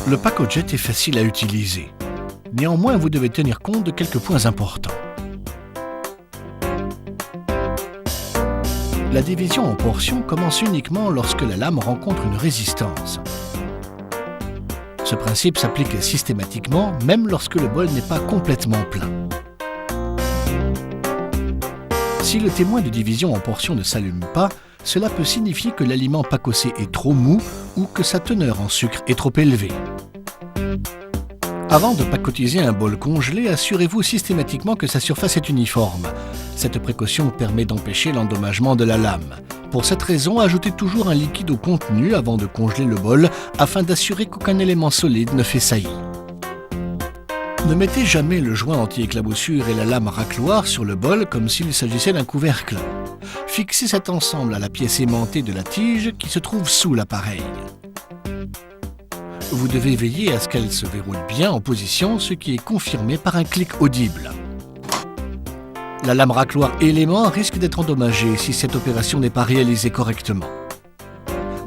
Le Pacojet est facile à utiliser. Néanmoins, vous devez tenir compte de quelques points importants. La division en portions commence uniquement lorsque la lame rencontre une résistance. Ce principe s'applique systématiquement, même lorsque le bol n'est pas complètement plein. Si le témoin de division en portions ne s'allume pas, cela peut signifier que l'aliment pacossé est trop mou ou que sa teneur en sucre est trop élevée. Avant de pacotiser un bol congelé, assurez-vous systématiquement que sa surface est uniforme. Cette précaution permet d'empêcher l'endommagement de la lame. Pour cette raison, ajoutez toujours un liquide au contenu avant de congeler le bol afin d'assurer qu'aucun élément solide ne fait saillie. Ne mettez jamais le joint anti-éclaboussure et la lame racloir sur le bol comme s'il s'agissait d'un couvercle. Fixez cet ensemble à la pièce aimantée de la tige qui se trouve sous l'appareil. Vous devez veiller à ce qu'elle se verrouille bien en position, ce qui est confirmé par un clic audible. La lame racloir élément risque d'être endommagée si cette opération n'est pas réalisée correctement.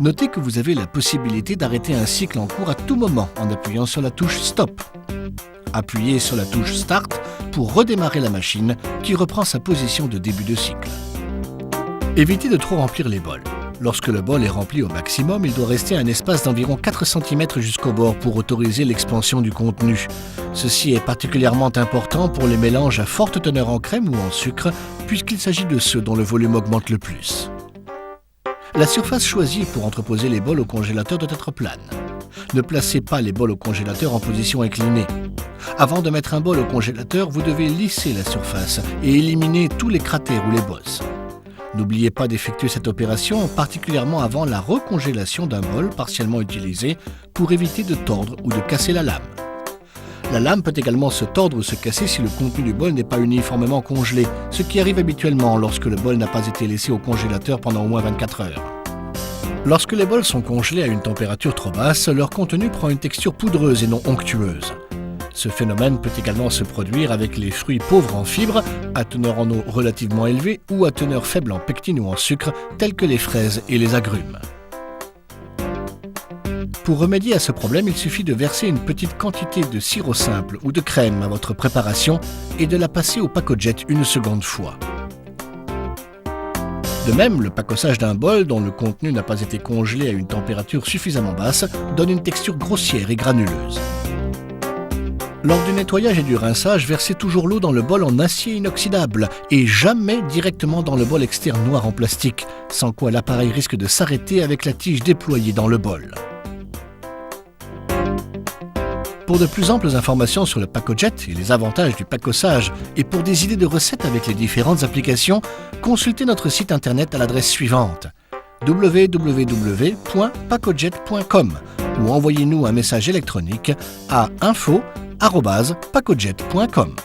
Notez que vous avez la possibilité d'arrêter un cycle en cours à tout moment en appuyant sur la touche Stop. Appuyez sur la touche Start pour redémarrer la machine qui reprend sa position de début de cycle. Évitez de trop remplir les bols. Lorsque le bol est rempli au maximum, il doit rester un espace d'environ 4 cm jusqu'au bord pour autoriser l'expansion du contenu. Ceci est particulièrement important pour les mélanges à forte teneur en crème ou en sucre, puisqu'il s'agit de ceux dont le volume augmente le plus. La surface choisie pour entreposer les bols au congélateur doit être plane. Ne placez pas les bols au congélateur en position inclinée. Avant de mettre un bol au congélateur, vous devez lisser la surface et éliminer tous les cratères ou les bosses. N'oubliez pas d'effectuer cette opération, particulièrement avant la recongélation d'un bol partiellement utilisé pour éviter de tordre ou de casser la lame. La lame peut également se tordre ou se casser si le contenu du bol n'est pas uniformément congelé, ce qui arrive habituellement lorsque le bol n'a pas été laissé au congélateur pendant au moins 24 heures. Lorsque les bols sont congelés à une température trop basse, leur contenu prend une texture poudreuse et non onctueuse. Ce phénomène peut également se produire avec les fruits pauvres en fibres, à teneur en eau relativement élevée ou à teneur faible en pectine ou en sucre, tels que les fraises et les agrumes. Pour remédier à ce problème, il suffit de verser une petite quantité de sirop simple ou de crème à votre préparation et de la passer au Pacojet une seconde fois. De même, le pacossage d'un bol dont le contenu n'a pas été congelé à une température suffisamment basse donne une texture grossière et granuleuse. Lors du nettoyage et du rinçage, versez toujours l'eau dans le bol en acier inoxydable et jamais directement dans le bol externe noir en plastique, sans quoi l'appareil risque de s'arrêter avec la tige déployée dans le bol. Pour de plus amples informations sur le Pacojet et les avantages du pacossage et pour des idées de recettes avec les différentes applications, consultez notre site internet à l'adresse suivante www.pacojet.com ou envoyez-nous un message électronique à info@pacojet.com.